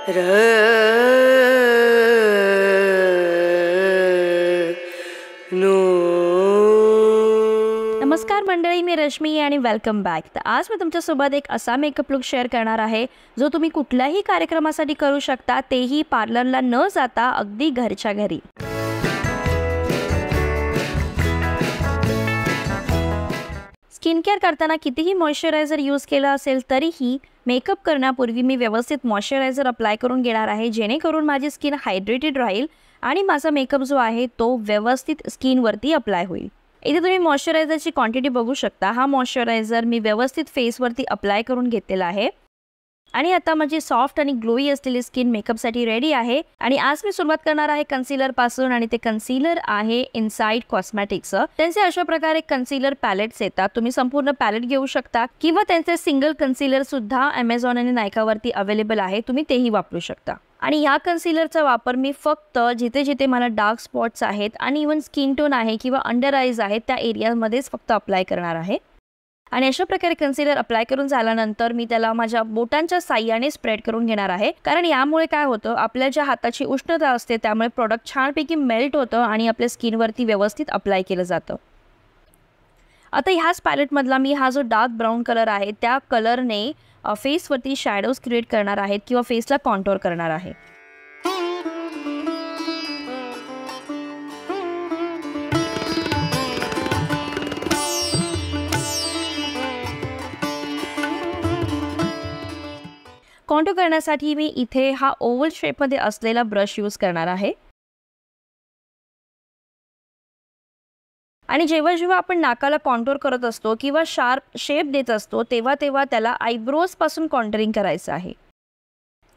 र नो नमस्कार मंडळी, मी रश्मी आणि वेलकम बॅक. तर आज मी तुमच्यासोबत एक असा मेकअप लुक शेअर करणार आहे जो तुम्ही कुठल्याही कार्यक्रमासाठी करू शकता, तेही पार्लरला न जाता अगदी घरच्या घरी. स्किन केअर करताना कितीही मॉइश्चरायझर यूज केला असेल तरीही मेकअप करण्यापूर्वी मी व्यवस्थित मॉइश्चरायझर अप्लाय करून घेणार आहे, जेणेकरून माझी स्किन हायड्रेटेड राहील आणि माझा मेकअप जो आहे तो व्यवस्थित स्किनवरती अप्लाय होईल. इथे तुम्ही मॉइश्चरायझरची क्वांटिटी बघू शकता. हा मॉइश्चरायझर मी व्यवस्थित फेसवरती अप्लाय करून घेतलेला आहे आणि आता माझी सॉफ्ट आणि ग्लोई असलेली स्किन मेकअपसाठी रेडी आहे. आणि आज मी सुरुवात करणार आहे कन्सीलर पासून, आणि ते कन्सीलर आहे इनसाइड कॉस्मेटिक्सचं. त्यांचे अशा प्रकारे कन्सीलर पॅलेट्स येतात. तुम्ही संपूर्ण पॅलेट घेऊ शकता किंवा त्यांचे सिंगल कन्सीलर सुद्धा Amazon आणि नायकावरती अवेलेबल आहे, तुम्ही तेही वापरू शकता. आणि या कन्सीलरचा वापर मी फक्त जिथे जिथे मला डार्क स्पॉट्स आहेत आणि इवन स्किन टोन आहे किंवा अंडर आईज आहेत त्या एरियामध्येच फक्त अप्लाय करणार आहे. आणि अशा प्रकारे कन्सीलर अप्लाय करून झाल्यानंतर मी त्याला माझ्या बोटांच्या साह्याने स्प्रेड करून घेणार आहे, कारण यामुळे काय होतं, आपल्या ज्या हाताची उष्णता असते त्यामुळे प्रोडक्ट छानपैकी मेल्ट होतं आणि आपल्या स्किनवरती व्यवस्थित अप्लाय केलं जातं. आता ह्याच पॅलेटमधला मी हा जो डार्क ब्राऊन कलर आहे त्या कलरने फेसवरती शॅडोज क्रिएट करणार आहेत किंवा फेसला कॉन्टोर करणार आहे. कॉन्टूर करण्यासाठी मी इथे हा ओव्हल शेपमध्ये असलेला ब्रश यूज करणार आहे. आणि जेव्हा जेव्हा आपण नाकाला कॉन्टूर करत असतो किंवा शार्प शेप देत असतो तेव्हा तेव्हा त्याला आयब्रोज पासून कॉन्टरिंग करायचं आहे.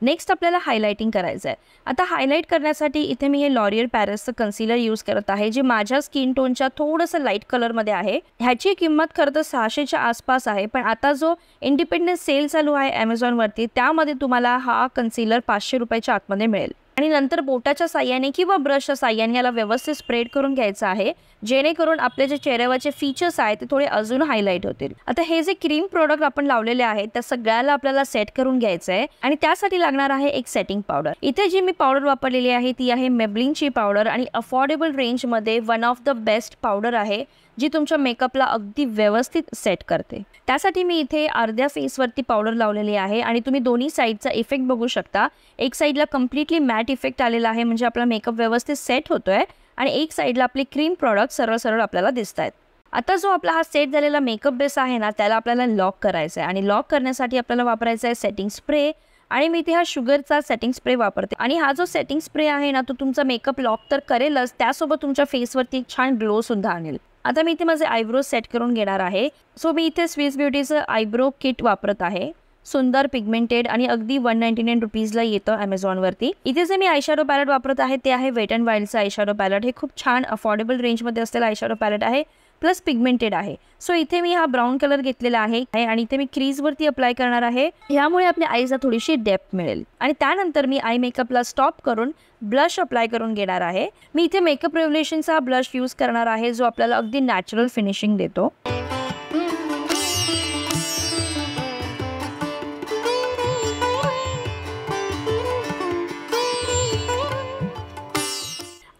नेक्स्ट आपल्याला हायलाइटिंग करायचं आहे. आता हायलाइट करण्यासाठी इथे मी हे लॉरियल पॅरिसचं कन्सीलर यूज करत आहे, जे माझ्या स्किन टोनच्या थोडंसं लाईट कलरमध्ये आहे. ह्याची किंमत खरं तर 600च्या आसपास आहे, पण आता जो इंडिपेंडन्स सेल चालू आहे Amazonवरती त्यामध्ये तुम्हाला हा कन्सीलर 500 रुपयाच्या आतमध्ये मिळेल. आणि नंतर बोटाच्या साह्याने किंवा ब्रशच्या साह्याने याला व्यवस्थित स्प्रेड करून घ्यायचं आहे, जेणेकरून आपले जे चेहऱ्यावरचे फीचर्स आहेत ते थोडे अजून हायलाइट होतील. आता हे जे क्रीम प्रोडक्ट आपण लावलेले आहेत त्या सगळ्याला आपल्याला सेट करून घ्यायचं आहे आणि त्यासाठी लागणार आहे एक सेटिंग पावडर. इथे जी मी पावडर वापरलेली आहे ती आहे मेबलिनची पावडर आणि अफोर्डेबल रेंजमध्ये one of the best powder आहे, जी तुमच्या मेकअपला अगदी व्यवस्थित सेट करते. त्यासाठी मी इथे अर्ध्या फेसवरती पावडर लावलेली आहे आणि तुम्ही दोन्ही साईडचा इफेक्ट बघू शकता. एक साईडला कम्प्लिटली मॅट इफेक्ट आलेला आहे, म्हणजे आपला मेकअप व्यवस्थित सेट होतोय, आणि एक साईडला आपले क्रीम प्रॉडक्ट सरळ सरळ आपल्याला दिसत आहेत. आता जो आपला हा सेट झालेला मेकअप बेस आहे ना, त्याला आपल्याला लॉक करायचा आहे आणि लॉक करण्यासाठी आपल्याला वापरायचा आहे सेटिंग स्प्रे. आणि मी इथे हा शुगरचा सेटिंग स्प्रे वापरते. आणि हा जो सेटिंग स्प्रे आहे ना, तो तुमचा मेकअप लॉक तर करेलच, त्यासोबत तुमच्या फेसवरती एक छान ग्लो सुद्धा आणेल. आता मी इथे माझे आयब्रो सेट करून घेणार आहे. सो मी इथे स्विस ब्युटीचं आयब्रो किट वापरत आहे. सुंदर पिगमेंटेड आणि अगदी 199 रुपीजला येतं Amazonवरती. इथे जे मी आयशॅडो पॅलेट वापरत आहे ते आहे वेट अँड वाईल्डचं आयशॅडो पॅलेट. हे खूप छान अफोर्डेबल रेंजमध्ये असलेलं आयशॅडो पॅलेट आहे, प्लस पिगमेंटेड आहे. सो इथे मी हा ब्राऊन कलर घेतलेला आहे आणि इथे मी क्रीजवरती अप्लाय करणार आहे. यामुळे आपल्या आईजला थोडीशी डेप्थ मिळेल. आणि त्यानंतर मी आय मेकअपला स्टॉप करून ब्लश अप्लाय करून घेणार आहे. मी इथे मेकअप रेव्होल्युशनचा ब्लश यूज करणार आहे, जो आपल्याला अगदी नॅचरल फिनिशिंग देतो.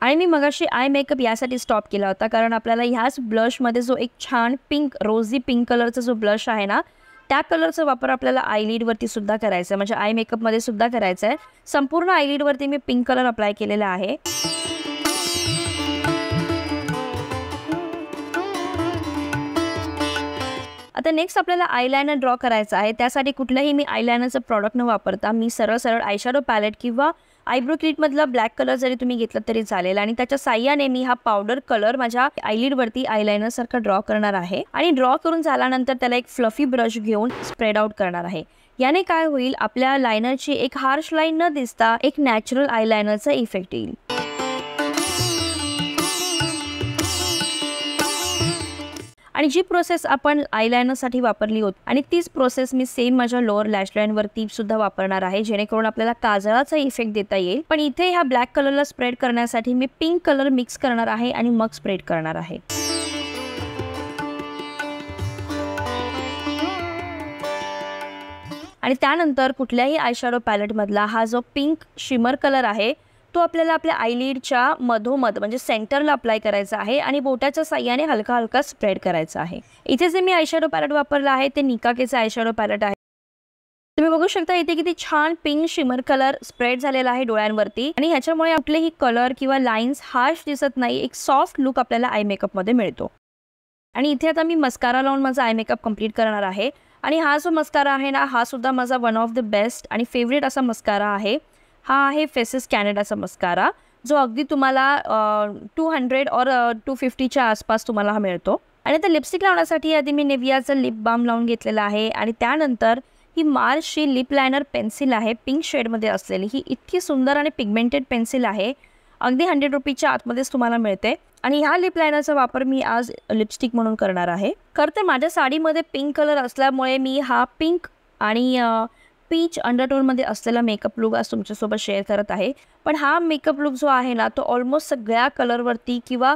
आणि मी मगाशी आय मेकअप यासाठी स्टॉप केला होता, कारण आपल्याला ह्याच ब्लशमध्ये जो एक छान पिंक रोझी पिंक कलरचा जो ब्लश आहे ना, त्या कलरचा वापर आपल्याला आयलिडवरती सुद्धा करायचा आहे, म्हणजे आय मेकअपमध्ये सुद्धा करायचा आहे. संपूर्ण आयलिडवरती मी पिंक कलर अप्लाय केलेला आहे. आता नेक्स्ट आपल्याला आयलायनर ड्रॉ करायचा आहे. त्यासाठी कुठल्याही मी आयलायनरचं प्रॉडक्ट न वापरता मी सरळ सरळ आयशॅडो पॅलेट किंवा आयब्रो किटमधला ब्लॅक कलर जरी तुम्ही घेतला तरी चालेल, आणि त्याच्या साह्याने मी हा पावडर कलर माझ्या आयलिडवरती आयलायनर सारखा ड्रॉ करणार आहे. आणि ड्रॉ करून झाल्यानंतर त्याला एक फ्लफी ब्रश घेऊन स्प्रेड आउट करणार आहे. याने काय होईल, आपल्या लायनरची एक हार्श लाईन न दिसता एक नॅचरल आयलायनरचा इफेक्ट येईल. आणि जी प्रोसेस आपण आयलायनरसाठी वापरली होती आणि तीच प्रोसेस मी सेम माझ्या लोअर लॅश लाईनवरती सुद्धा वापरणार आहे, जेणेकरून आपल्याला काजळाचा इफेक्ट देता येईल. पण इथे ह्या ब्लॅक कलरला स्प्रेड करण्यासाठी मी पिंक कलर मिक्स करणार आहे आणि मग स्प्रेड करणार आहे. आणि त्यानंतर कुठल्याही आयशॅडो पॅलेटमधला हा जो पिंक शिमर कलर आहे तो आपल्याला आपल्या आयलिडच्या मधोमध म्हणजे सेंटरला अप्लाय करायचा आहे आणि बोटाच्या साह्याने हलका हलका स्प्रेड करायचा आहे. इथे जे मी आयशॅडो पॅलेट वापरला आहे ते निकाकेचं आयशॅडो पॅलेट आहे. तुम्ही बघू शकता इथे किती छान पिंक शिमर कलर स्प्रेड झालेला आहे डोळ्यांवरती आणि ह्याच्यामुळे कुठलेही कलर किंवा लाईन्स हार्श दिसत नाही. एक सॉफ्ट लुक आपल्याला आय मेकअपमध्ये मिळतो. आणि इथे आता मी मस्कारा लावून माझा आय मेकअप कंप्लीट करणार आहे. आणि हा जो मस्कारा आहे ना हा सुद्धा माझा वन ऑफ द बेस्ट आणि फेवरेट असा मस्कारा आहे. हा आहे फेसेस कॅनडाचा मस्कारा जो अगदी तुम्हाला 200 और 250च्या आसपास तुम्हाला हा मिळतो. आणि आता लिपस्टिक लावण्यासाठी आधी मी निव्हियाचं लिप बाम लावून घेतलेला आहे आणि त्यानंतर ही मार्सची लिप लायनर पेन्सिल आहे पिंक शेडमध्ये असलेली. ही इतकी सुंदर आणि पिगमेंटेड पेन्सिल आहे. अगदी 100 रुपीच्या आतमध्येच तुम्हाला मिळते. आणि ह्या लिप लायनरचा वापर मी आज लिपस्टिक म्हणून करणार आहे. करते माझ्या साडीमध्ये पिंक कलर असल्यामुळे मी हा पिंक आणि पीच अंडरटोनमध्ये असलेला मेकअप लुक आज तुमच्यासोबत शेअर करत आहे. पण हा मेकअप लुक जो आहे ना तो ऑलमोस्ट सगळ्या कलरवरती किंवा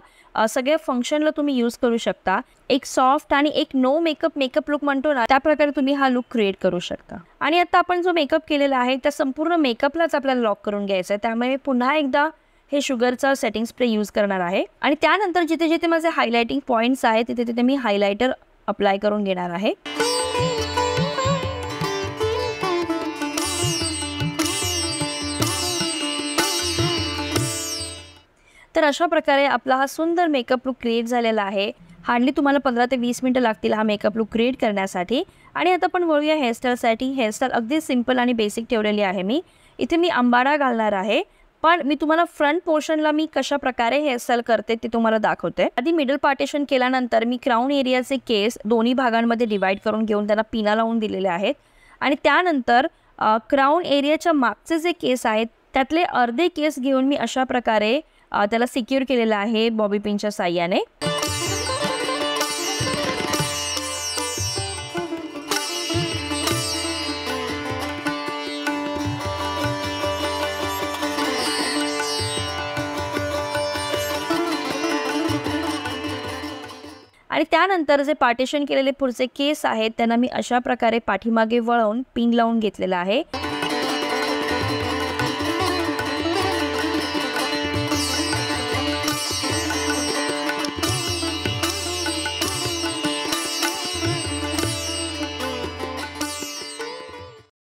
सगळ्या फंक्शनला तुम्ही यूज करू शकता. एक सॉफ्ट आणि एक नो मेकअप लुक म्हणतो ना त्या प्रकारे तुम्ही हा लुक क्रिएट करू शकता. आणि आता आपण जो मेकअप केलेला आहे त्या संपूर्ण मेकअपलाच आपल्याला लॉक करून घ्यायचं आहे. त्यामुळे पुन्हा एकदा हे शुगरचा सेटिंग स्प्रे यूज करणार आहे. आणि त्यानंतर जिथे जिथे माझे हायलायटिंग पॉईंट्स आहेत तिथे तिथे मी हायलायटर अप्लाय करून घेणार आहे. तर अशा प्रकारे आपला हा सुंदर मेकअप लुक क्रिएट झालेला आहे. हार्डली तुम्हाला 15 ते 20 मिनिटं लागतील हा मेकअप लुक क्रिएट करण्यासाठी. आणि आता आपण वळूया हेअरस्टाईलसाठी. हेअरस्टाईल अगदी सिंपल आणि बेसिक ठेवलेली आहे मी. इथे मी अंबाडा घालणार आहे. पण मी तुम्हाला फ्रंट पोर्शनला मी कशा प्रकारे हेअरस्टाईल करते ते तुम्हाला दाखवते. आधी मिडल पार्टिशन केल्यानंतर मी क्राऊन एरियाचे केस दोन्ही भागांमध्ये डिवाइड करून घेऊन त्यांना पिना लावून दिलेले आहेत. आणि त्यानंतर क्राऊन एरियाच्या मागचे जे केस आहेत त्यातले अर्धे केस घेऊन मी अशा प्रकारे त्याला सिक्युअर केलेलं आहे बॉबी पिनच्या साह्याने. आणि त्यानंतर जे पार्टिशन केलेले पुढचे केस आहेत त्यांना मी अशा प्रकारे पाठीमागे वळवून पिन लावून घेतलेला आहे.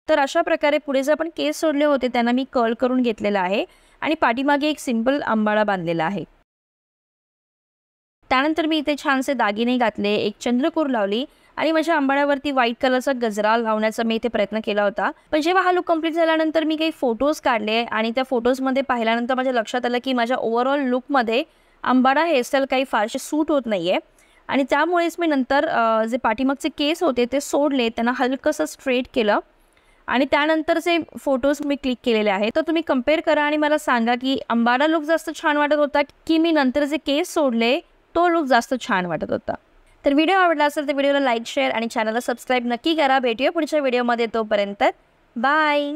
तर अशा प्रकारे पुढे जे आपण केस सोडले होते त्यांना मी कर्ल करून घेतलेला आहे आणि पाठीमागे एक सिंपल अंबाडा बांधलेला आहे. त्यानंतर मी इथे छानसे दागिने घातले, एक चंद्रकोर लावली आणि माझ्या अंबाड्यावरती व्हाईट कलरचा गजरा लावण्याचा मी इथे प्रयत्न केला होता. पण जेव्हा हा लुक कंप्लीट झाल्यानंतर मी काही फोटोज काढले आणि त्या फोटोजमध्ये पाहिल्यानंतर माझ्या लक्षात आलं की माझ्या ओव्हरऑल लुकमध्ये अंबाडा हेअरस्टाईल काही फारसे सूट होत नाही आहे. आणि त्यामुळेच मी नंतर जे पाठीमागचे केस होते ते सोडले, त्यांना हलकंसं स्ट्रेट केलं आणि त्यानंतरचे फोटोज मी क्लिक केलेले आहेत. तर तुम्ही कंपेअर करा आणि मला सांगा की अंबाडा लुक जास्त छान वाटत होता की मी नंतर जे केस सोडले तो लुक जास्त छान वाटत होता. तर व्हिडिओ आवडला असेल तर व्हिडिओला लाईक, शेअर आणि चॅनलला सबस्क्राईब नक्की करा. भेटूया पुढच्या व्हिडिओमध्ये. तोपर्यंत बाय.